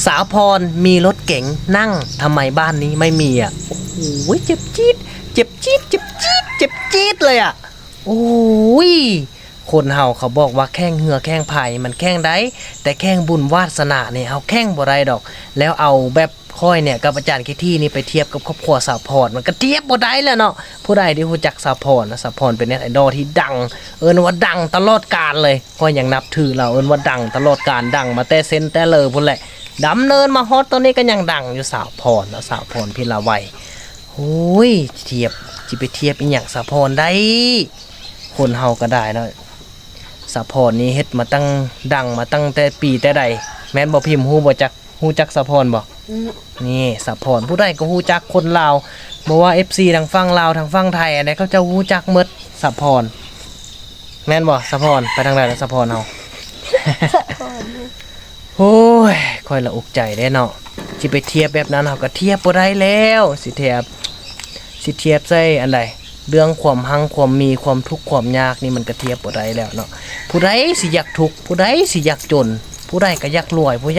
สาวพรมีรถเก๋งนั่งทำไมบ้านนี้ไม่มีอ่ะโอ้โหเจ็บจี๊ดเจ็บจี๊ดเจ็บจี๊ดเจ็บจี๊ดเลยอ่ะโอ้ยคนเฮาเขาบอกว่าแข้งเหือแข้งไผ่มันแข้งได้แต่แข้งบุญวาสนาเนี่ยเอาแข้งบ่ได้ดอกแล้วเอาแบบค่อยเนี่ยกับอาจารย์คิที่นี่ไปเทียบกับครอบครัวสาวพรมันก็เทียบบ่ได้แล้วเนาะผู้ใดที่รู้จักสาวพรนะสาวพรเป็นเน็ตไอดอลที่ดังว่าดังตลอดกาลเลยก็ยังนับถือเราว่าดังตลอดกาลดังมาแต่เซนแต่เลยพุ่นแหละดำเนินมาฮอตตอนนี้ก็ยังดังอยู่สาวพรนะสาวพรพิลาวัยโอ้ยเทียบจิไปเทียบอีหยังสาวพรได้คนเฮาก็ได้เนาะสาวพรนี่เฮ็ดมาตั้งดังมาตั้งแต่ปีแต่ใดแม่นบ่พิมพ์ฮู้จักสาวพรบ่นี่สาวพรผู้ใดก็ฮู้จักคนลาวบ่ว่า FC ทางฝั่งลาวทางฝั่งไทยอันใดเขาจะฮู้จักหมดสาวพรแม่นบ่สาวพรไปทางใดแล้วสาวพรเฮา โอ้ยค่อยละอุกใจได้เนาะสิไปเทียบแบบนั้นเฮาก็เทียบบ่ได้แล้วสิเทียบใส่อันใดเรื่องความหังความมีความทุกข์ความยากนี่มันก็เทียบบ่ได้แล้วเนาะผู้ใดสิอยากทุกข์ผู้ใดสิอยากจนผู้ใดก็อยากรวยผู้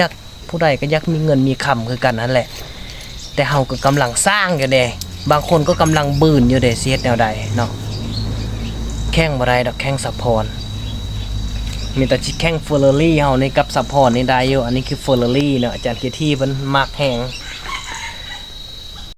ใดก็อยากมีเงินมีคำคือกันนั่นแหละแต่เฮาก็กำลังสร้างอยู่เด้บางคนก็กำลังบื้นอยู่เด้สิเฮ็ดแนวใดเนาะแข่งบ่ได้ดอกแข่งสะพรมีแต่ชิแข่งเฟอร์รารี่เฮานี่กับสะพรนี่ได้อยู่อันนี้คือเฟอร์รารี่เนาะอาจารย์เกียรติเพิ่นมักแฮง